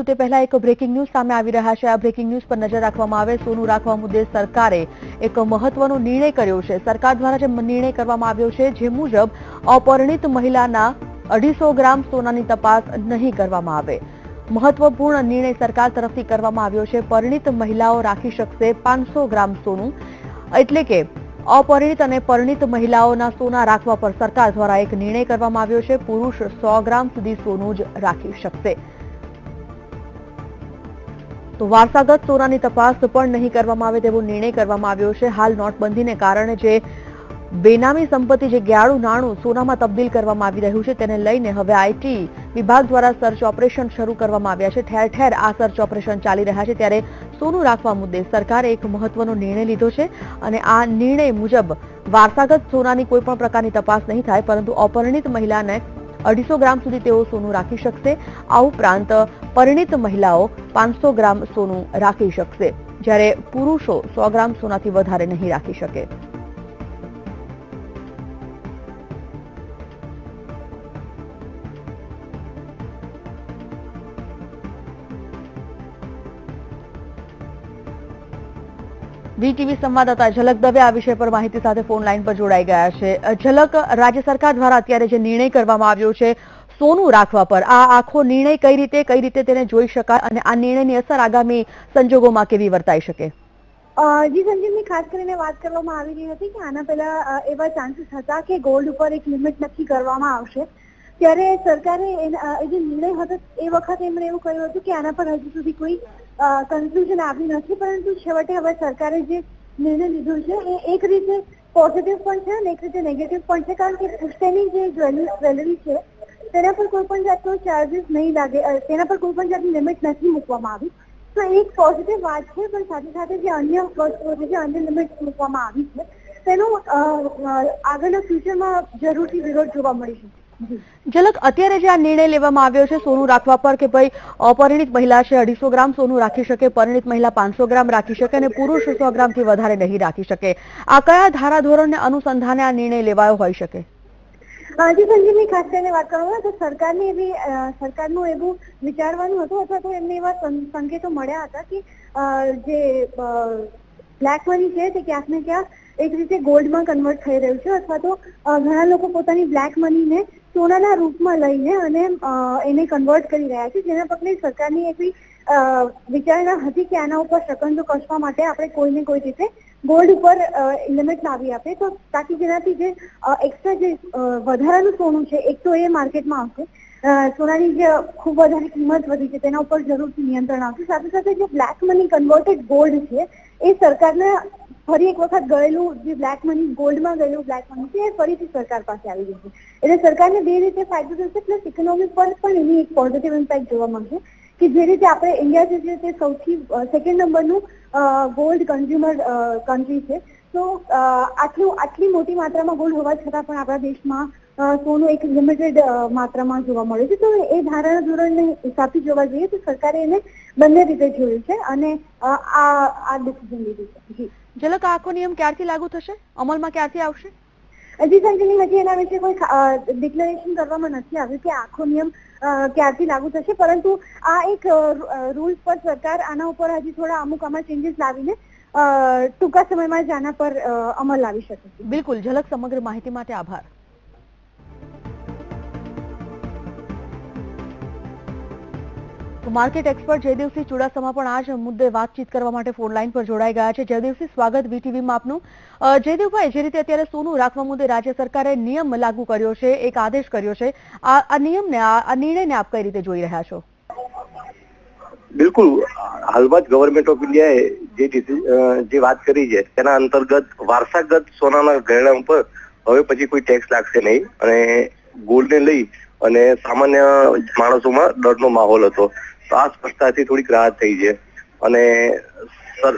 પરંતુ તે પહેલા એક બ્રેકિંગ ન્યૂઝ સામે આવી રહ્યા છે। આ બ્રેકિંગ ન્યૂઝ પર નજર રાખવામાં આવે। સોનું રાખવા મુદ્દે સરકારે એક મહત્વનો નિર્ણય કર્યો છે। સરકાર દ્વારા જે નિર્ણય કરવામાં આવ્યો છે જે મુજબ અપરિણીત મહિલાના 250 ગ્રામ સોનાની તપાસ નહીં કરવામાં આવે। મહત્વપૂર્ણ નિર્ણય સરકાર તરફથી કરવામાં આવ્યો છે। પરિણીત મહિલાઓ રાખી શકશે 500 ગ્રામ સોનું, એટલે કે अपरिणित અને પરિણીત મહિલાઓના સોના રાખવા પર સરકાર દ્વારા એક નિર્ણય કરવામાં આવ્યો છે। પુરુષ 100 ગ્રામ સુધી સોનું જ રાખી શકશે। તો વારસાગત સોનાની તપાસ પણ નહીં કરવામાં આવે તેવો નિર્ણય કરવામાં આવ્યો છે। હાલ નોટબંધીને કારણે જે બેનામી સંપત્તિ, જે ગાળું નાણું સોનામાં તબદીલ કરવામાં આવી રહ્યું છે તેને લઈને હવે આઈટી વિભાગ દ્વારા સર્ચ ઓપરેશન શરૂ કરવામાં આવ્યા છે। ઠેર ઠેર આ સર્ચ ઓપરેશન ચાલી રહ્યા છે। ત્યારે સોનું રાખવા મુદ્દે સરકારે એક મહત્વનો નિર્ણય લીધો છે અને આ નિર્ણય મુજબ વારસાગત સોનાની કોઈ પણ પ્રકારની તપાસ નહીં થાય, પરંતુ અપરિણીત મહિલાને 250 ગ્રામ સુધી તેઓ સોનું રાખી શકશે। આ ઉપરાંત પરિણીત મહિલાઓ 500 ગ્રામ સોનું રાખી શકશે, જ્યારે પુરુષો 100 ગ્રામ સોનાથી વધારે નહીં રાખી શકે। વીટીવી સંવાદદાતા ઝલક દવે આ વિષય પર માહિતી સાથે ફોન લાઈન પર જોડાઈ ગયા છે। ઝલક, રાજ્ય સરકાર દ્વારા અત્યારે જે નિર્ણય કરવામાં આવ્યો છે સોનું રાખવા પર, આ આખો નિર્ણય કઈ રીતે તેને જોઈ શકાય અને આ નિર્ણયની અસર આગામી સંજોગોમાં કેવી વર્તાઈ શકે? જી સંજીવની, ખાસ કરીને વાત કરવામાં આવી રહી હતી કે આના પહેલા એવા ચાન્સીસ હતા કે ગોલ્ડ ઉપર એક લિમિટ નક્કી કરવામાં આવશે, ત્યારે સરકારે જે નિર્ણય હતો એ વખતે એમણે એવું કહ્યું હતું કે આના પર હજુ સુધી કોઈ કન્ક્લુઝન આવ્યું નથી, પરંતુ છેવટે હવે સરકારે જે નિર્ણય લીધો છે એ એક રીતે પોઝિટિવ પણ છે અને એક રીતે નેગેટિવ પણ છે, કારણ કે પુષ્ટેની જે જ્વેલરી છે તેના પર કોઈ પણ જાતનો ચાર્જીસ નહીં લાગે, તેના પર કોઈ પણ જાતની લિમિટ નથી મૂકવામાં આવી। તો એક પોઝિટિવ વાત છે, પણ સાથે સાથે જે અન્ય વસ્તુઓ છે, જે અન્ય લિમિટ મૂકવામાં આવી છે તેનો આગળના ફ્યુચરમાં જરૂરથી વિરોધ જોવા મળી શકે। ઝલક, અત્યારે જે આ નિર્ણય લેવામાં આવ્યો છે સોનું રાખવા પર કે ભાઈ અપરિણીત મહિલા છે 250 ગ્રામ સોનું રાખી શકે, પરિણીત મહિલા 500 ગ્રામ રાખી શકે અને પુરુષ 100 ગ્રામથી વધારે નહીં રાખી શકે, આ કયા ધારાધોરણને અનુસંધાને આ નિર્ણય લેવાયો હોઈ શકે? જી સંજીવની, ખાસ કરીને વાત કરવામાં તો સરકારનું એવું વિચારવાનું હતું અથવા તો એમને એવા સંકેતો મળ્યા હતા કે જે બ્લેક મની છે તે ક્યાંક ને ક્યાંક એક રીતે ગોલ્ડમાં કન્વર્ટ થઈ રહ્યું છે, અથવા તો ઘણા લોકો પોતાની બ્લેક મનીને સોનાના રૂપમાં લઈને અને એને કન્વર્ટ કરી રહ્યા છે, જેના પગલે સરકારની એવી વિચારણા હતી કે આના ઉપર શકંજો કસવા માટે આપણે કોઈને કોઈ રીતે ગોલ્ડ ઉપર લિમિટ લાવી આપે, તો તાકી જેનાથી જે એક્સ્ટ્રા જે વધારાનું સોનું છે એક તો એ માર્કેટમાં આવશે, સોનાની જે ખૂબ વધારે કિંમત વધી છે તેના ઉપર જરૂરથી નિયંત્રણ આવશે, સાથે સાથે જે બ્લેક મની કન્વર્ટેડ ગોલ્ડ છે એ સરકારના ફરી એક વખત ગયેલું જે બ્લેક મની ગોલ્ડમાં ગયેલું બ્લેક મની છે એ ફરીથી સરકાર પાસે આવી ગયું છે, એટલે સરકારને બે રીતે ફાયદો થશે, પ્લસ ઇકોનોમી પર પણ એની એક પોઝિટિવ ઇમ્પેક્ટ જોવા મળશે કે જે રીતે આપણે ઇન્ડિયા જે છે તે સૌથી સેકન્ડ નંબરનું ગોલ્ડ કન્ઝ્યુમર કન્ટ્રી છે, તો આટલી મોટી માત્રામાં ગોલ્ડ હોવા છતાં પણ આપણા દેશમાં સોનું એક લિમિટેડ માત્રામાં જોવા મળે છે, તો એ ધારણા ધોરણને હિસાબથી જોવા જઈએ તો સરકારે એને બંને રીતે જોયું છે અને આ ડિસિઝન લીધું છે। ઝલક, આખો નિયમ ક્યારથી લાગુ થશે, અમલમાં ક્યારથી આવશે? જી સંજીવની, હજી એના વિશે કોઈ ડિક્લેરેશન કરવામાં નથી આવ્યું કે આખો નિયમ ક્યારથી લાગુ થશે, પરંતુ આ એક રૂલ્સ પર સરકાર આના ઉપર હજી થોડા અમુક ચેન્જીસ લાવીને ટૂંકા સમયમાં જ આના પર અમલ લાવી શકે છે। બિલકુલ ઝલક, સમગ્ર માહિતી માટે આભાર। માર્કેટ એક્સપર્ટ જયદેવસિંહ ચુડાસમા પણ આ જ મુદ્દે વાતચીત કરવા માટે ફોન લાઈન પર જોડાઈ ગયા છે। જયદેવસિંહ, સ્વાગત વીટીવીમાં આપનું। જયદેવભાઈ, જે રીતે અત્યારે સોનું રાખવા મુદ્દે રાજ્ય સરકારે નિયમ લાગુ કર્યો છે, એક આદેશ કર્યો છે, આ નિર્ણયને આપ કઈ રીતે જોઈ રહ્યા છો? બિલકુલ, હાલમાં જ ગવર્મેન્ટ ઓફ ઇન્ડિયાએ જે વાત કરી છે તેના અંતર્ગત વારસાગત સોનાના ઘરેણા ઉપર હવે પછી કોઈ ટેક્સ લાગશે નહીં અને ગોલ્ડને લઈ અને સામાન્ય માણસોમાં ડરનો માહોલ હતો, તો આ સ્પષ્ટતાથી થોડીક રાહત થઈ છે અને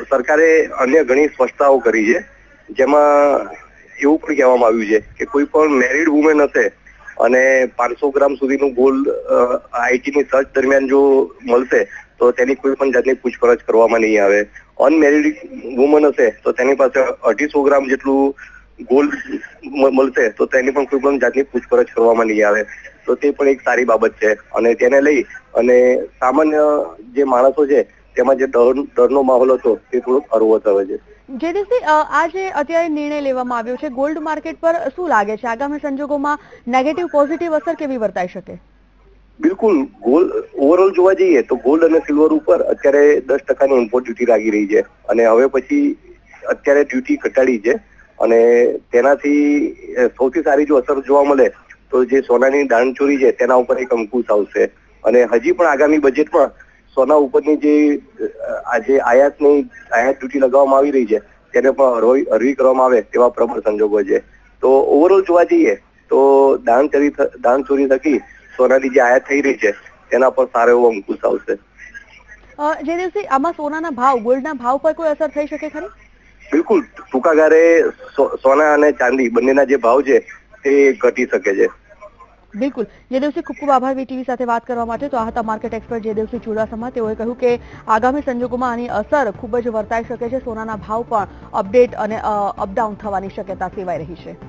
સરકારે અન્ય ઘણી સ્પષ્ટતાઓ કરી છે, જેમાં એવું પણ કહેવામાં આવ્યું છે કે કોઈ પણ મેરિડ વુમેન હશે અને 500 ગ્રામ સુધીનું ગોલ્ડ આઈટીની સર્ચ દરમિયાન જો મળશે તો તેની કોઈ પણ જાતની પૂછપરછ કરવામાં નહીં આવે। અનમેરિડ વુમન હશે તો તેની પાસે 250 ગ્રામ જેટલું ગોલ્ડ મળશે તો તેની પણ કોઈ પણ જાતની પૂછપરછ કરવામાં નહીં આવે, તો તે પણ એક સારી બાબત છે. અને તેને લઈ અને સામાન્ય જે માણસો છે તેમાં જે ડરનો માહોલ હતો તે થોડોક હળવો થયો છે. જે દિવસે આ જે અત્યારે નિર્ણય લેવામાં આવ્યો છે ગોલ્ડ માર્કેટ પર શું લાગે છે આગામી સંજોગોમાં નેગેટિવ પોઝિટિવ અસર કેવી વર્તાઈ શકે? બિલકુલ, ગોલ્ડ ઓવરઓલ જોવા જઈએ તો ગોલ્ડ અને સિલ્વર ઉપર અત્યારે 10% ઇમ્પોર્ટ ડ્યુટી લાગી રહી છે અને હવે પછી અત્યારે ડ્યુટી ઘટાડી છે અને તેનાથી સૌથી સારી જો અસર જોવા મળે તો જે સોનાની દાણચોરી છે તેના ઉપર એક અંકુશ આવશે અને હજી પણ આગામી બજેટમાં સોના ઉપરની જે આજે આયાત ડ્યુટી લગાવવામાં આવી રહી છે તેને પણ હળવી કરવામાં આવે તેવા પ્રબળ સંજોગો છે. તો ઓવરઓલ જોવા જઈએ તો દાણચોરી થકી સોનાની જે આયાત થઈ રહી છે તેના પર સારો એવો અંકુશ આવશે. જે દિવસે આમાં સોનાના ભાવ ગોલ્ડના ભાવ પર કોઈ અસર થઈ શકે ખરી? બિલકુલ, ટૂંકા ગાળે સોના અને ચાંદી બંનેના જે ભાવ છે તે ઘટી શકે છે. બિલકુલ, જે દિવસે ખૂબ ખૂબ આભાર વીટીવી સાથે વાત કરવા માટે. તો આ હતા માર્કેટ એક્સપર્ટ જે દિવસે ચુડાસમા. તેઓએ કહ્યું કે આગામી સંજોગોમાં આની અસર ખૂબ જ વર્તાઈ શકે છે. સોનાના ભાવ પણ અપડેટ અને અપડાઉન થવાની શક્યતા સેવાઈ રહી છે.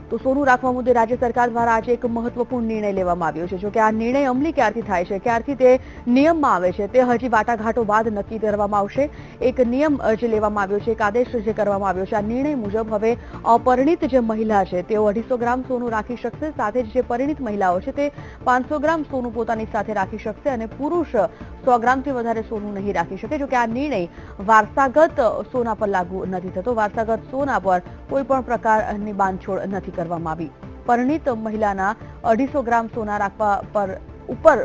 તો સોનું રાખવા મુદ્દે રાજ્ય સરકાર દ્વારા આજે એક મહત્વપૂર્ણ નિર્ણય લેવામાં આવ્યો છે. જોકે આ નિર્ણય અમલી ક્યારથી થાય છે, ક્યારથી તે નિયમમાં આવે છે તે હજી વાટાઘાટો બાદ નક્કી કરવામાં આવશે. એક નિયમ જે લેવામાં આવ્યો છે, એક આદેશ જે કરવામાં આવ્યો છે, આ નિર્ણય મુજબ હવે અપરિણિત જે મહિલા છે તેઓ 250 ગ્રામ સોનું રાખી શકશે. સાથે જ જે પરિણિત મહિલાઓ છે તે 500 ગ્રામ સોનું પોતાની સાથે રાખી શકશે અને પુરુષ 100 ગ્રામથી વધારે સોનું નહીં રાખી શકે. જોકે આ નિર્ણય વારસાગત સોના પર લાગુ નથી થતો. વારસાગત સોના પર કોઈ પણ પ્રકારની બાંધછોડ નથી કરવામાં આવી. પરિણિત મહિલાના 250 ગ્રામ સોના રાખવા પર ઉપર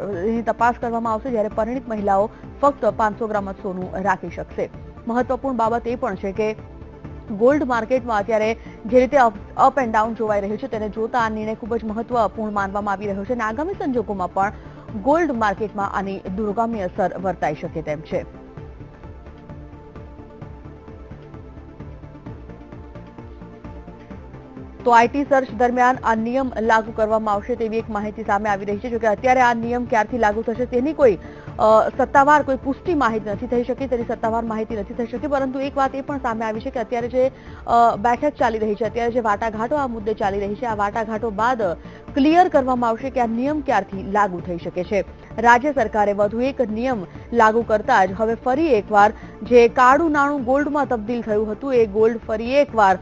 તપાસ કરવામાં આવશે, જ્યારે પરિણિત મહિલાઓ ફક્ત 500 ગ્રામ જ સોનું રાખી શકશે. મહત્વપૂર્ણ બાબત એ પણ છે કે ગોલ્ડ માર્કેટમાં અત્યારે જે રીતે અપ એન્ડ ડાઉન જોવાઈ રહ્યું છે તેને જોતા આ નિર્ણય ખૂબ જ મહત્વપૂર્ણ માનવામાં આવી રહ્યો છે અને આગામી સંજોગોમાં પણ ગોલ્ડ માર્કેટમાં આની દૂરગામી અસર વર્તાઈ શકે તેમ છે. તો આઈટી સર્ચ દરમિયાન આ નિયમ લાગુ કરવામાં આવશે તેવી એક માહિતી સામે આવી રહી છે. જોકે અત્યારે આ નિયમ ક્યારથી લાગુ થશે તેની કોઈ સત્તાવાર કોઈ પુષ્ટિ માહિતી નથી થઈ શકી, તેની સત્તાવાર માહિતી નથી થઈ શકી. પરંતુ એક વાત એ પણ સામે આવી છે કે અત્યારે જે બેઠક ચાલી રહી છે, અત્યારે જે વાટાઘાટો આ મુદ્દે ચાલી રહી છે, આ વાટાઘાટો બાદ ક્લિયર કરવામાં આવશે કે આ નિયમ ક્યારથી લાગુ થઈ શકે છે. રાજ્ય સરકારે વધુ એક નિયમ લાગુ કરતા જ હવે ફરી એકવાર જે કાળું નાણું ગોલ્ડમાં તબદીલ થયું હતું એ ગોલ્ડ ફરી એકવાર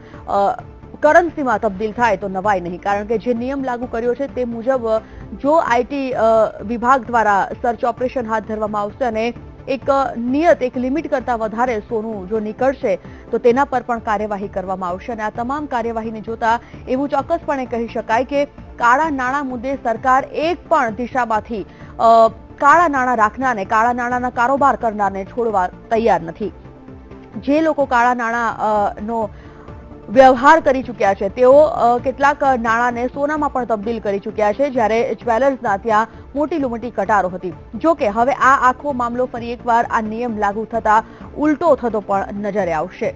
કરન્સીમાં તબદીલ થાય તો નવાઈ નહીં. કારણ કે જે નિયમ લાગુ કર્યો છે તે મુજબ જો આઈટી વિભાગ દ્વારા સર્ચ ઓપરેશન હાથ ધરવામાં આવશે અને એક નિયત એક લિમિટ કરતા વધારે સોનું જો નીકળશે તો તેના પર પણ કાર્યવાહી કરવામાં આવશે. અને આ તમામ કાર્યવાહીને જોતા એવું ચોક્કસપણે કહી શકાય કે કાળા નાણાં મુદ્દે સરકાર એક પણ દિશામાંથી કાળા નાણાં રાખનારને, કાળા નાણાંના કારોબાર કરનારને છોડવા તૈયાર નથી. જે લોકો કાળા નાણાંનો વ્યવહાર કરી ચૂક્યા છે તેઓ કેટલાક નાણાંને સોનામાં પણ તબદીલ કરી ચૂક્યા છે, જ્યારે જ્વેલર્સના ત્યાં મોટી મોટી કટારો હતી. જોકે હવે આ આખો મામલો ફરી એકવાર આ નિયમ લાગુ થતા ઉલટો થતો પણ નજરે આવશે.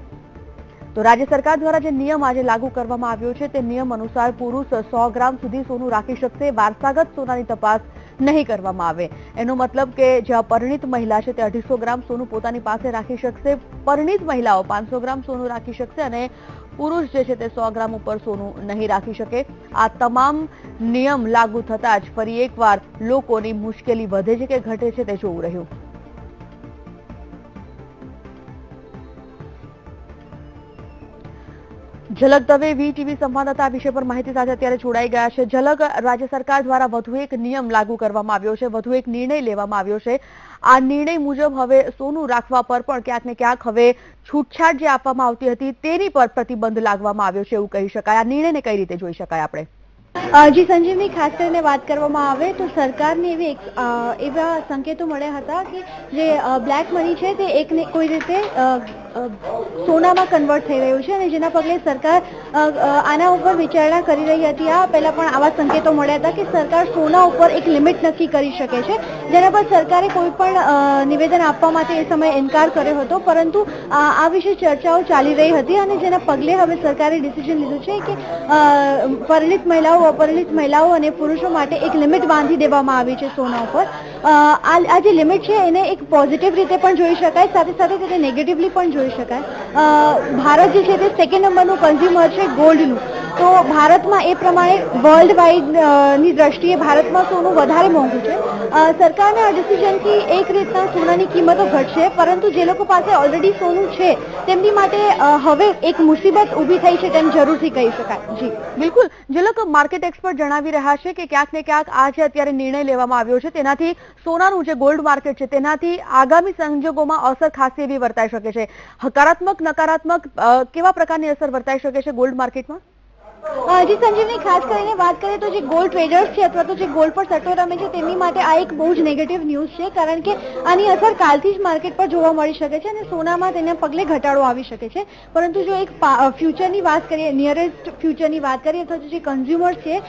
તો રાજ્ય સરકાર દ્વારા જે નિયમ આજે લાગુ કરવામાં આવ્યો છે તે નિયમ અનુસાર પુરુષ 100 ગ્રામ સુધી સોનું રાખી શકશે. વારસાગત સોનાની તપાસ નહીં કરવામાં આવે. એનો મતલબ કે જે અપરિણિત મહિલા છે તે 250 ગ્રામ સોનું પોતાની પાસે રાખી શકશે, પરિણિત મહિલાઓ 500 ગ્રામ સોનું રાખી શકશે અને પુરુષ જે છે તે 100 ગ્રામ ઉપર સોનું નહીં રાખી શકે. આ તમામ નિયમ લાગુ થતા જ ફરી એકવાર લોકોની મુશ્કેલી વધે છે કે ઘટે છે તે જોવું રહ્યું. ઝલક દવે વીટીવી સંવાદદાતા વિષય પર માહિતી સાથે અત્યારે જોડાઈ ગયા છે. ઝલક, રાજ્ય સરકાર દ્વારા વધુ એક નિયમ લાગુ કરવામાં આવ્યો છે, વધુ એક નિર્ણય લેવામાં આવ્યો છે. આ નિર્ણય મુજબ હવે સોનું રાખવા પર પણ ક્યાંક ને ક્યાંક હવે છૂટછાટ જે આપવામાં આવતી હતી તેની પર પ્રતિબંધ લાગવામાં આવ્યો છે એવું કહી શકાય. આ નિર્ણયને કઈ રીતે જોઈ શકાય આપણે? જી સંજીવની, ખાસ કરીને વાત કરવામાં આવે તો સરકારની એવા સંકેતો મળ્યા હતા કે જે બ્લેક મની છે તે એકને કોઈ રીતે સોનામાં કન્વર્ટ થઈ રહ્યું છે અને જેના પગલે સરકાર આના ઉપર વિચારણા કરી રહી હતી. આ પહેલા પણ આવા સંકેતો મળ્યા હતા કે સરકાર સોના ઉપર એક લિમિટ નક્કી કરી શકે છે, જેના પર સરકારે કોઈ પણ નિવેદન આપવા માટે એ સમયે ઇનકાર કર્યો હતો. પરંતુ આ વિશે ચર્ચાઓ ચાલી રહી હતી અને જેના પગલે હવે સરકારે ડિસિઝન લીધું છે કે પરિણિત મહિલાઓ, અપરિણિત મહિલાઓ અને પુરુષો માટે એક લિમિટ બાંધી દેવામાં આવી છે સોના ઉપર. આ જે લિમિટ છે એને એક પોઝિટિવ રીતે પણ જોઈ શકાય, સાથે સાથે તેને નેગેટિવલી પણ જોઈ જોઈ શકાય. ભારત જે છે તે સેકન્ડ નંબરનું કન્ઝ્યુમર છે ગોલ્ડનું. તો ભારતમાં એ પ્રમાણે વર્લ્ડ વાઇડ ની દ્રષ્ટિએ ભારતમાં સોનું વધારે મોંઘું છે. સરકારના આ ડિસિઝનથી એક રીતના સોનાની કિંમતો ઘટશે, પરંતુ જે લોકો પાસે ઓલરેડી સોનું છે તેમની માટે હવે એક મુસીબત ઊભી થઈ છે તેમ જરૂરથી કહી શકાય. જી બિલકુલ. જે લોકો માર્કેટ એક્સપર્ટ જણાવી રહ્યા છે કે ક્યાંક ને ક્યાંક આ જે અત્યારે નિર્ણય લેવામાં આવ્યો છે તેનાથી સોનાનું જે ગોલ્ડ માર્કેટ છે તેનાથી આગામી સંજોગોમાં અસર ખાસી એવી વર્તાઈ શકે છે. હકારાત્મક નકારાત્મક કેવા પ્રકારની અસર વર્તાઈ શકે છે ગોલ્ડ માર્કેટમાં? જી સંજીવની, ખાસ કરીને વાત કરીએ તો જે ગોલ્ડ ટ્રેડર્સ છે અથવા તો જે ગોલ્ડ પર સટ્ટો રમે છે તેમની માટે આ એક બહુ જ નેગેટિવ ન્યૂઝ છે, કારણ કે આની અસર કાલથી જ માર્કેટ પર જોવા મળી શકે છે અને સોનામાં તેના પગલે ઘટાડો આવી શકે છે. પરંતુ જો એક ફ્યુચરની વાત કરીએ, નિયરેસ્ટ ફ્યુચરની વાત કરીએ અથવા તો જે કન્ઝ્યુમર છે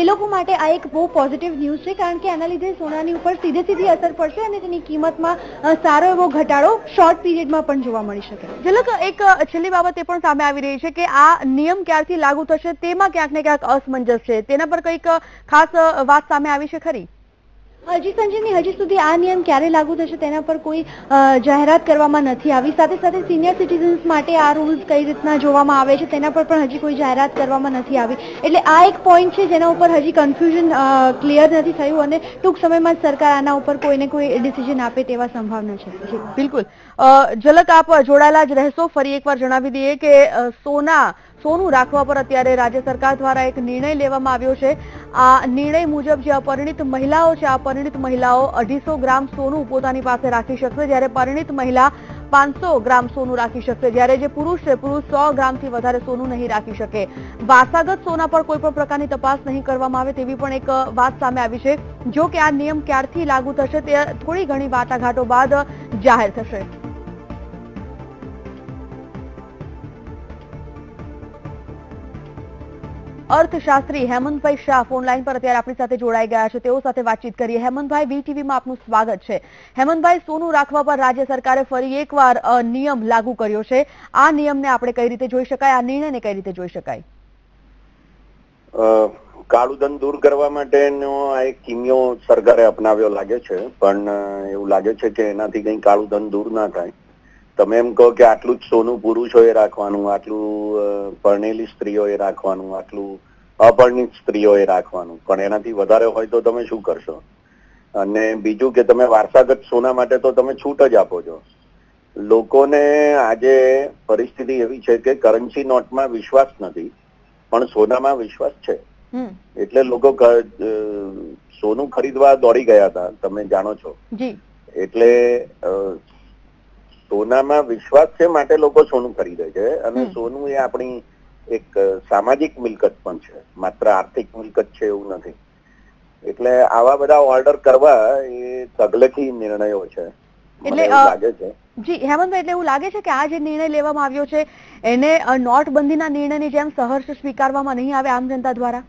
એ લોકો માટે આ એક બહુ પોઝિટિવ ન્યૂઝ છે, કારણ કે આના લીધે સોનાની ઉપર સીધી અસર પડશે અને તેની કિંમતમાં સારો એવો ઘટાડો શોર્ટ પીરિયડમાં પણ જોવા મળી શકે. જે લોકો એક છેલ્લી બાબત એ પણ સામે આવી રહી છે કે આ નિયમ ક્યારથી લાગુ થશે તેમાં ક્યાંક ને ક્યાંક અસમંજસ છે. તેના પર કંઈક ખાસ વાત સામે આવી છે ખરી? જી સંજીવની, હજી સુધી આ નિયમ ક્યારે લાગુ થશે તેના પર કોઈ જાહેરાત કરવામાં નથી આવી. સાથે સાથે સિનિયર સિટીઝન્સ માટે આ રૂલ્સ કઈ રીતના જોવામાં આવે છે તેના પર પણ હજી કોઈ જાહેરાત કરવામાં નથી આવી. એટલે આ એક પોઈન્ટ છે જેના ઉપર હજી કન્ફ્યુઝન ક્લિયર નથી થયું અને ટૂંક સમયમાં જ સરકાર આના ઉપર કોઈને કોઈ ડિસિઝન આપે તેવા સંભાવના છે. બિલકુલ. ઝલક આપ જોડાયેલા જ રહેશો. ફરી એકવાર જણાવી દઈએ કે સોનું રાખવા પર અત્યારે રાજ્ય સરકાર દ્વારા એક નિર્ણય લેવામાં આવ્યો છે. આ નિર્ણય મુજબ જે અપરિણિત મહિલાઓ છે, અપરિણિત મહિલાઓ 250 ગ્રામ સોનું પોતાની પાસે રાખી શકશે, જ્યારે પરિણિત મહિલા 500 ગ્રામ સોનું રાખી શકશે, જ્યારે જે પુરુષ છે પુરુષ 100 ગ્રામથી વધારે સોનું નહીં રાખી શકે. વારસાગત સોના પર કોઈ પણ પ્રકારની તપાસ નહીં કરવામાં આવે તેવી પણ એક વાત સામે આવી છે. જો કે આ નિયમ ક્યારથી લાગુ થશે તે થોડી ઘણી વાટાઘાટો બાદ જાહેર થશે. અર્થશાસ્ત્રી હેમંતભાઈ શાહ ફોન લાઈન પર અત્યારે આપણી સાથે જોડાઈ ગયા છે. તેઓ સાથે વાતચીત કરીએ. હેમંતભાઈ, વીટીવીમાં આપનું સ્વાગત છે. હેમંતભાઈ, સોનું રાખવા પર રાજ્ય સરકારે ફરી એકવાર નિયમ લાગુ કર્યો છે. આ નિયમને આપણે કઈ રીતે જોઈ શકાય? આ નિર્ણયને કઈ રીતે જોઈ શકાય? કાળું ધન દૂર કરવા માટેનો આ એક કિમિયો સરકારે અપનાવ્યો લાગે છે, પણ એવું લાગે છે કે એનાથી કઈ કાળું ધન દૂર ના થાય. તમે એમ કહો કે આટલું જ સોનું પુરુષોએ રાખવાનું, આટલું પરણેલી સ્ત્રીઓએ રાખવાનું, આટલું અપરિણિત સ્ત્રીઓએ રાખવાનું, પણ એનાથી વધારે હોય તો તમે શું કરશો? અને બીજું કે તમે વારસાગત સોના માટે તો તમે છૂટ જ આપો છો. લોકોને આજે પરિસ્થિતિ એવી છે કે કરન્સી નોટમાં વિશ્વાસ નથી, પણ સોનામાં વિશ્વાસ છે. એટલે લોકો સોનું ખરીદવા દોડી ગયા હતા, તમે જાણો છો. એટલે સોનામાં વિશ્વાસ છે માટે લોકો સોનું ખરીદે છે. અને સોનું એ આપણી એક સામાજિક મિલકત પણ છે, માત્ર આર્થિક મિલકત છે એવું નથી. એટલે આવા બધા ઓર્ડર કરવા એ તગલખી નિર્ણયો છે. એટલે લાગે છે જી હેમંતભાઈ, એટલે એવું લાગે છે કે આ જે નિર્ણય લેવામાં આવ્યો છે એને નોટબંધીના નિર્ણયની જેમ સહર્ષ સ્વીકારવામાં નહીં આવે આમ જનતા દ્વારા?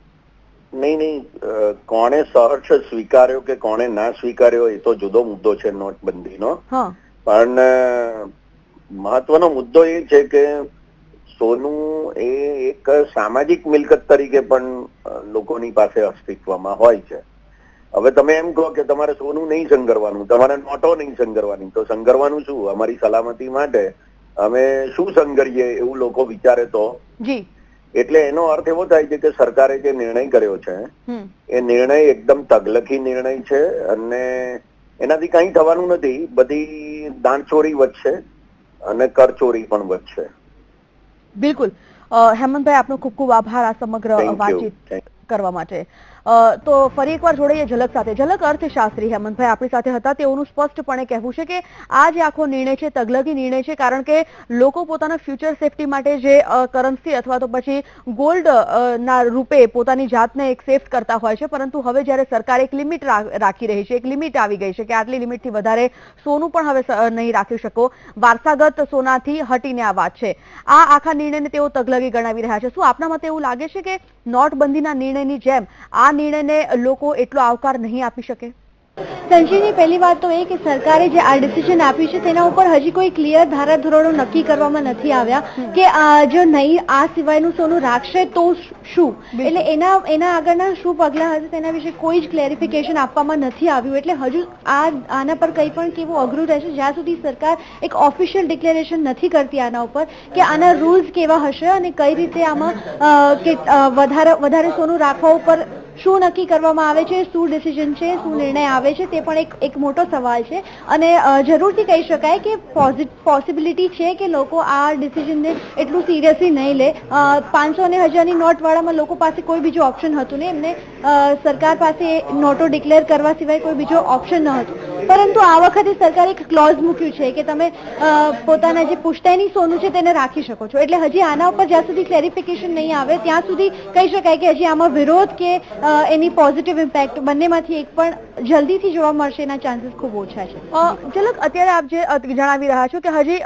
નહીં, કોણે સહર્ષ સ્વીકાર્યો કે કોણે ના સ્વીકાર્યો એ તો જુદો મુદ્દો છે નોટબંધીનો. પણ મહત્વનો મુદ્દો એ છે કે સોનું એ એક સામાજિક મિલકત તરીકે પણ લોકોની પાસે અસ્તિત્વમાં હોય છે. હવે તમે એમ કહો કે તમારે સોનું નહીં સંગ્રહવાનું, તમારે નોટો નહીં સંગ્રહવાની, તો સંગ્રહવાનું શું? અમારી સલામતી માટે અમે શું સંગ્રહીએ એવું લોકો વિચારે તો. એટલે એનો અર્થ એવો થાય છે કે સરકારે જે નિર્ણય કર્યો છે એ નિર્ણય એકદમ તગલખી નિર્ણય છે અને એનાથી કઈ થવાનું નથી. બધી દાણચોરી વધશે અને કરચોરી પણ વધશે. બિલકુલ. હેમંતભાઈ, આપનો ખૂબ ખૂબ આભાર આ સમગ્ર વાતચીત કરવા માટે. તો ફરી એકવાર જોડાઈએ ઝલક સાથે. ઝલક, અર્થશાસ્ત્રી હેમંતભાઈ આપણી સાથે હતા. તેઓનું સ્પષ્ટપણે કહેવું છે કે આ જે આખો નિર્ણય છે તગલગી નિર્ણય છે, કારણ કે લોકો પોતાના ફ્યુચર સેફટી માટે જે કરન્સી અથવા તો પછી ગોલ્ડ ના રૂપે પોતાની જાતને એક સેફ કરતા હોય છે, પરંતુ હવે જ્યારે સરકાર એક લિમિટ રાખી રહી છે, એક લિમિટ આવી ગઈ છે કે આટલી લિમિટથી વધારે સોનું પણ હવે નહીં રાખી શકો. વારસાગત સોનાથી હટીને આ વાત છે. આ આખા નિર્ણયને તેઓ તગલગી ગણાવી રહ્યા છે. શું આપના મતે એવું લાગે છે કે નોટબંધીના નિર્ણયની જેમ આ નિર્ણયને લોકો એટલો આવકાર નહીં આપી શકે? સંજીવની, પહેલી વાત તો એ કે સરકારે જે આ ડિસિઝન આપ્યું છે તેના ઉપર હજી કોઈ ક્લિયર ધારાધોરણો નક્કી કરવામાં નથી આવ્યા કે જો નહીં આ સિવાયનું સોનું રાખશે તો શું, એટલે એના આગળના શું પગલાં હશે તેના વિશે કોઈ જ ક્લેરિફિકેશન આપવામાં નથી આવ્યું. એટલે હજુ આના પર કંઈ પણ કેવું અઘરું રહેશે જ્યાં સુધી સરકાર એક ઓફિશિયલ ડિક્લેરેશન નથી કરતી આના ઉપર કે આના રૂલ્સ કેવા હશે અને કઈ રીતે આમાં વધારે સોનું રાખવા ઉપર શું નક્કી કરવામાં આવે છે, શું ડિસિઝન છે, શું નિર્ણય આવે છે, તે પણ એક મોટો સવાલ છે. અને જરૂરથી કહી શકાય કે પોસિબિલિટી છે કે લોકો આ ડિસિઝનને એટલું સિરિયસલી નહીં લે. 500 અને 1000ની નોટ વાળામાં લોકો પાસે કોઈ બીજું ઓપ્શન હતું ને, એમને સરકાર પાસે નોટો ડિક્લેર કરવા સિવાય કોઈ બીજો ઓપ્શન ન હતું. પરંતુ આ વખતે સરકારે એક ક્લોઝ મૂક્યું છે કે તમે પોતાના જે પુશ્તૈની સોનું છે તેને રાખી શકો છો. એટલે હજી આના ઉપર જ્યાં સુધી ક્લેરિફિકેશન નહીં આવે ત્યાં સુધી કહી શકાય કે હજી આમાં વિરોધ કે એની પોઝિટિવ ઇમ્પેક્ટ બંનેમાંથી એક પણ જલ્દીથી જોવા મળશે એના ચાન્સીસ ખૂબ ઓછા છે. ઝલક, અત્યારે આપ જે જણાવી રહ્યા છો કે હજી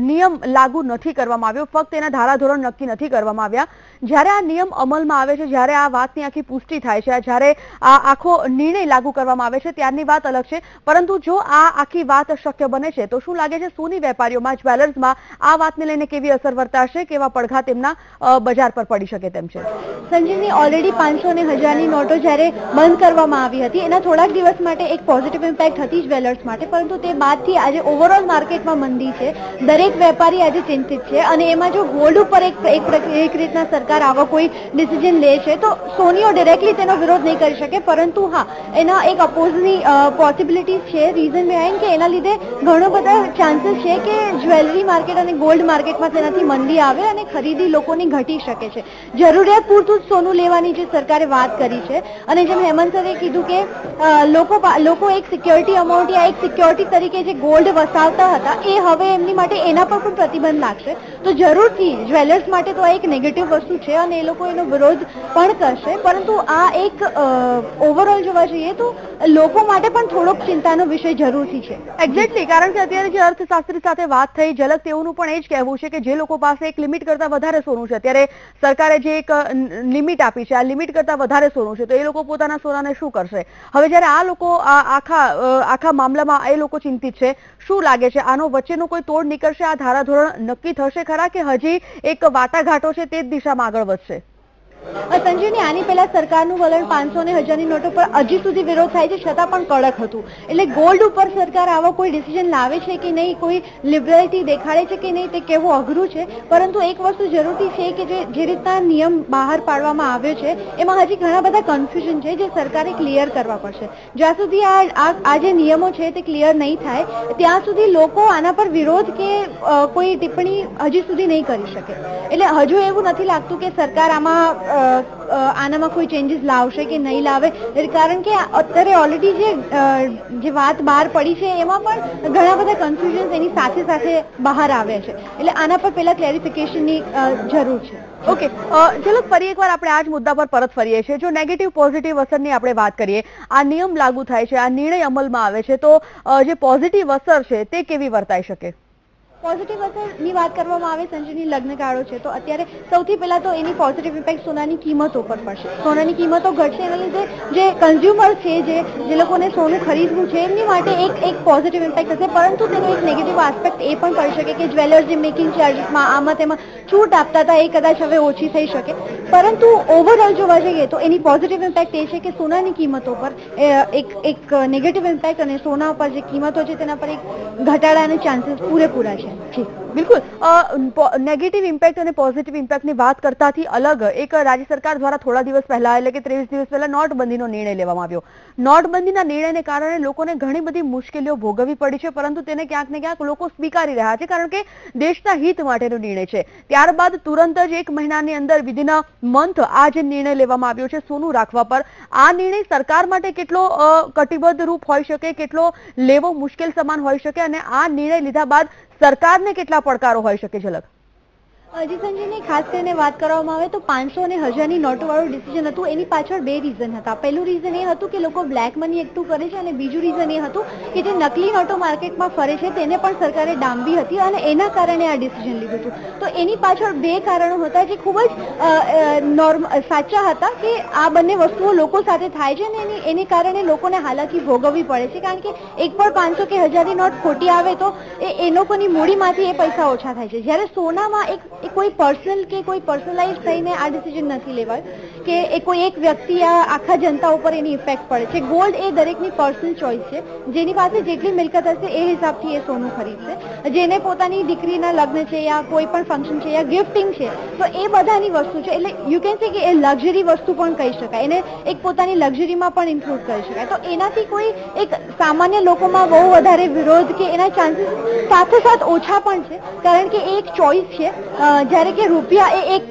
નિયમ લાગુ નથી કરવામાં આવ્યો, ફક્ત એના ધારાધોરણ નક્કી નથી કરવામાં આવ્યા. જ્યારે આ નિયમ અમલમાં આવે છે, જ્યારે આ વાતની આખી પુષ્ટિ થાય છે, જ્યારે આ આખો નિર્ણય લાગુ કરવામાં આવે છે ત્યારની વાત અલગ છે. પરંતુ જો આ આખી વાત શક્ય બને છે તો શું લાગે છે સોની વેપારીઓમાં, જ્વેલર્સમાં આ વાતને લઈને કેવી અસર વર્તાશે, કેવા પડઘા તેમના બજાર પર પડી શકે તેમ છે? સંજીવની, ઓલરેડી 500 અને 1000ની નોટો જ્યારે બંધ કરવામાં આવી હતી એના થોડાક દિવસ માટે એક પોઝિટિવ ઇમ્પેક્ટ હતી જ્વેલર્સ માટે, પરંતુ તે બાદથી આજે ઓવરઓલ માર્કેટમાં મંદી છે. દરેક વેપારી આજે ચિંતિત છે અને એમાં જો ગોલ્ડ ઉપર એક રીતના સરકાર આવા કોઈ ડિસિઝન લે છે તો સોનીઓ ડિરેક્ટલી તેનો વિરોધ નહીં કરી શકે, પરંતુ હા એના એક અપોઝની પોસિબિલિટીઝ છે. રીઝન બિહાઇન્ડ કે એના લીધે ઘણો બધા ચાન્સીસ છે કે જ્વેલરી માર્કેટ અને ગોલ્ડ માર્કેટમાં તેનાથી મંદી આવે અને ખરીદી લોકોની ઘટી શકે છે. જરૂરિયાત પૂરતું જ સોનું લેવાની જે સરકારે વાત કરી છે અને જેમ હેમંત સરે કીધું કે લોકો એક સિક્યોરિટી અમાઉન્ટ યા એક સિક્યોરિટી તરીકે જે ગોલ્ડ વસાવતા હતા એ હવે એમની માટે એના પર પણ પ્રતિબંધ લાગશે. તો જરૂરથી જ્વેલર્સ માટે તો આ એક નેગેટિવ વસ્તુ છે અને એ લોકો એનો વિરોધ પણ કરશે. પરંતુ આ એક ઓવરઓલ જોવા જઈએ તો લોકો માટે પણ થોડોક ચિંતાનો વિષય જરૂરથી છે. એક્ઝેક્ટલી, કારણ કે અત્યારે જે અર્થશાસ્ત્રી સાથે વાત થઈ, ઝલક, તેઓનું પણ એ જ કહેવું છે કે જે લોકો પાસે એક લિમિટ કરતા વધારે સોનું છે, અત્યારે સરકારે જે એક લિમિટ આપી છે, આ લિમિટ કરતા વધારે સોનું છે, તો એ લોકો પોતાના સોનાને શું કરશે? હવે જ્યારે આ લોકો આખા મામલામાં એ લોકો ચિંતિત છે, શું લાગે છે આનો વચ્ચેનો કોઈ તોડ નીકળશે? આ ધારાધોરણ નક્કી થશે ખરા કે હજી એક વાટાઘાટો છે તે જ દિશામાં આગળ વધશે? સંજીવની, આની પહેલા સરકારનું વલણ 500 અને 1000ની નોટો પર હજી સુધી વિરોધ થાય છે છતાં પણ કડક હતું. એટલે ગોલ્ડ ઉપર સરકાર આવા કોઈ ડિસિઝન લાવે છે કે નહીં, કોઈ લિબરલિટી દેખાડે છે કે નહીં, તે કહેવું અઘરું છે. પરંતુ એક વસ્તુ જરૂરી છે કે જે રીતના નિયમ બહાર પાડવામાં આવ્યો છે એમાં હજી ઘણા બધા કન્ફ્યુઝન છે જે સરકારે ક્લિયર કરવા પડશે. જ્યાં સુધી આ જે નિયમો છે તે ક્લિયર નહીં થાય ત્યાં સુધી લોકો આના પર વિરોધ કે કોઈ ટિપ્પણી હજી સુધી નહીં કરી શકે. એટલે હજુ એવું નથી લાગતું કે સરકાર આનામાં કોઈ ચેન્જીસ લાવશે કે નહીં લાવે, કારણ કે અત્યારે ઓલરેડી જે વાત બહાર પડી છે એમાં પણ ઘણા બધા કન્ફ્યુઝન એની સાથે સાથે બહાર આવ્યા છે. એટલે આના પર પહેલા ક્લેરિફિકેશનની જરૂર છે. ઓકે, ચલો ફરી એકવાર આપણે આ જ મુદ્દા પર પરત ફરીએ છીએ. જો નેગેટિવ પોઝિટિવ અસરની આપણે વાત કરીએ, આ નિયમ લાગુ થાય છે, આ નિર્ણય અમલમાં આવે છે, તો જે પોઝિટિવ અસર છે તે કેવી વર્તાઈ શકે? પોઝિટિવ અસરની વાત કરવામાં આવે, સંજીવની, લગ્નગાળો છે તો અત્યારે સૌથી પહેલા તો એની પોઝિટિવ ઇમ્પેક્ટ સોનાની કિંમતો પર પડશે. સોનાની કિંમતો ઘટશે એના લીધે જે કન્ઝ્યુમર છે, જે લોકોને સોનું ખરીદવું છે એમની માટે એક પોઝિટિવ ઇમ્પેક્ટ હશે. પરંતુ તેનો એક નેગેટિવ આસ્પેક્ટ એ પણ પડી શકે કે જ્વેલર્સ જે મેકિંગ ચાર્જીસમાં આમાં તેમાં છૂટ આપતા હતા એ કદાચ હવે ઓછી થઈ શકે. પરંતુ ઓવરઓલ જોવા જઈએ તો એની પોઝિટિવ ઇમ્પેક્ટ એ છે કે સોનાની કિંમતો પર એક નેગેટિવ ઇમ્પેક્ટ અને સોના પર જે કિંમતો છે તેના પર એક ઘટાડાના ચાન્સીસ પૂરેપૂરા છે. બિલકુલ, નેગેટિવ ઇમ્પેક્ટ અને પોઝિટિવ ઇમ્પેક્ટની વાત કરતાથી અલગ એક રાજ્ય સરકાર દ્વારા થોડા દિવસ પહેલા, એટલે કે 23 દિવસ પહેલા નોટબંધીનો નિર્ણય લેવામાં આવ્યો. નોટબંધીના નિર્ણયને કારણે લોકોને ઘણી બધી મુશ્કેલીઓ ભોગવવી પડી છે, પરંતુ તેને ક્યાંક ને ક્યાંક લોકો સ્વીકારી રહ્યા છે કારણ કે દેશના હિત માટેનો નિર્ણય છે. ત્યારબાદ તુરંત જ 1 મહિનાની અંદર વિધિન અ મંથ આ જે નિર્ણય લેવામાં આવ્યો છે સોનું રાખવા પર, આ નિર્ણય સરકાર માટે કેટલો કટિબદ્ધ રૂપ હોઈ શકે, કેટલો લેવો મુશ્કેલ સમાન હોઈ શકે અને આ નિર્ણય લીધા બાદ સરકારને કેટલા પડકારો હોઈ શકે? ઝલક. જી સંજીવની, ખાસ કરીને વાત કરવામાં આવે તો 500 અને 1000ની નોટો વાળું ડિસિઝન હતું. એની પાછળ બે રીઝન હતા. પહેલું રીઝન એ હતું કે લોકો બ્લેક મની એકઠું કરે છે અને બીજું રીઝન એ હતું કે જે નકલી નોટો માર્કેટમાં ફરે છે તેને પણ સરકારે ડામવી હતી અને એના કારણે આ ડિસિઝન લીધું હતું. તો એની પાછળ બે કારણો હતા જે ખૂબ જ સાચા હતા કે આ બંને વસ્તુઓ લોકો સાથે થાય છે અને એને કારણે લોકોને હાલાકી ભોગવવી પડે છે. કારણ કે એક પણ 500 કે 1000ની નોટ ખોટી આવે તો એ લોકોની મૂડીમાંથી એ પૈસા ઓછા થાય છે. જ્યારે સોનામાં કોઈ પર્સનલ કે કોઈ પર્સનલાઇઝ થઈને આ ડિસિઝન નથી લેવાય કે એ કોઈ એક વ્યક્તિ આખા જનતા ઉપર એની ઇફેક્ટ પડે છે. ગોલ્ડ એ દરેકની પર્સનલ ચોઇસ છે. જેની પાસે જેટલી મિલકત હશે એ હિસાબથી એ સોનું ખરીદશે. જેને પોતાની દીકરીના લગ્ન છે યા કોઈ પણ ફંક્શન છે યા ગિફ્ટિંગ છે તો એ બધાની વસ્તુ છે. એટલે યુ કેન સે કે એ લક્ઝરી વસ્તુ પણ કહી શકાય. એને એક પોતાની લક્ઝરીમાં પણ ઇન્ક્લુડ કરી શકાય. તો એનાથી કોઈ એક સામાન્ય લોકોમાં બહુ વધારે વિરોધ કે એના ચાન્સીસ સાથોસાથ ઓછા પણ છે. કારણ કે એ એક ચોઇસ છે. જ્યારે કે રૂપિયા એ એક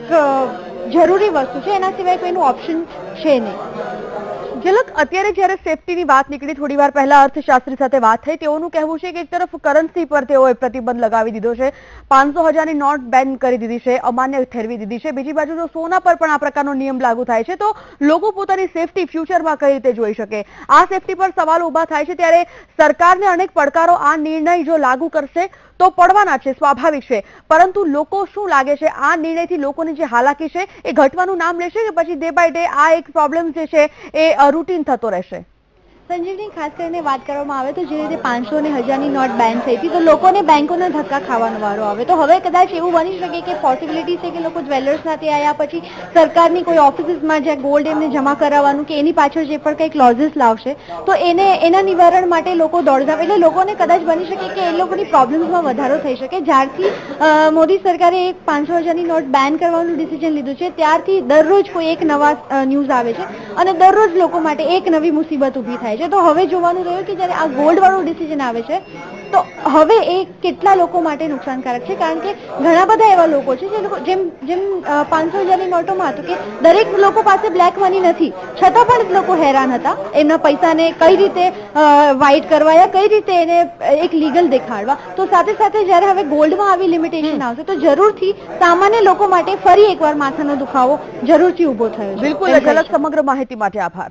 જરૂરી વસ્તુ છે, એના સિવાય કોઈનું ઓપ્શન છે નહીં. ઝલક, અત્યારે જ્યારે સેફટીની વાત નીકળી, થોડી વાર પહેલા અર્થશાસ્ત્રી સાથે વાત થઈ, તેઓનું કહેવું છે કે એક તરફ કરન્સી પર તેઓએ પ્રતિબંધ લગાવી દીધો છે, 500 1000ની નોટ બેન કરી દીધી છે, અમાન્ય ઠેરવી દીધી છે. બીજી બાજુ જો સોના પર પણ આ પ્રકારનો નિયમ લાગુ થાય છે તો લોકો પોતાની સેફટી ફ્યુચરમાં કઈ રીતે જોઈ શકે? આ સેફટી પર સવાલ ઉભા થાય છે. ત્યારે સરકારને અનેક પડકારો આ નિર્ણય જો લાગુ કરશે તો પડવાના છે, સ્વાભાવિક છે. પરંતુ લોકો શું લાગે છે, આ નિર્ણયથી લોકોની જે હાલાકી છે એ ઘટવાનું નામ લેશે કે પછી ડે બાય ડે આ એક પ્રોબ્લેમ જે છે એ રૂટીન થતો રહેશે? સંજીવની, ખાસ કરીને વાત કરવામાં આવે તો જે રીતે 500 અને 1000ની નોટ બેન થઈ હતી તો લોકોને બેંકોના ધક્કા ખાવાનો વારો આવે. તો હવે કદાચ એવું બની શકે કે પોસિબિલિટી છે કે લોકો જ્વેલર્સ સાથે આવ્યા પછી સરકારની કોઈ ઓફિસીસમાં જ્યાં ગોલ્ડ એમને જમા કરાવવાનું કે એની પાછળ જે પણ કંઈ ક્લોઝિસ લાવશે તો એના નિવારણ માટે લોકો દોડધામ, એટલે લોકોને કદાચ બની શકે કે એ લોકોની પ્રોબ્લેમ્સમાં વધારો થઈ શકે. જ્યારથી મોદી સરકારે 500 1000ની નોટ બેન કરવાનું ડિસિઝન લીધું છે ત્યારથી દરરોજ કોઈ એક નવા ન્યૂઝ આવે છે અને દરરોજ લોકો માટે એક નવી મુસીબત ઊભી થાય છે. તો હવે જોવાનું રહ્યું કે જ્યારે આ ગોલ્ડ વાળું ડિસિઝન આવે છે તો હવે એ કેટલા લોકો માટે નુકસાનકારક છે. કારણ કે ઘણા બધા એવા લોકો છે જે લોકો જેમ 500 1000ની નોટોમાં હતું કે દરેક લોકો પાસે બ્લેક મની નથી છતાં પણ લોકો હેરાન હતા એમના પૈસાને કઈ રીતે વાઇટ કરવા યા કઈ રીતે એને એક લીગલ દેખાડવા. તો સાથે સાથે જ્યારે હવે ગોલ્ડમાં આવી લિમિટેશન આવશે તો જરૂરથી સામાન્ય લોકો માટે ફરી એકવાર માથાનો દુખાવો જરૂરથી ઊભો થયો છે. બિલકુલ ઝલક, સમગ્ર માહિતી માટે આભાર.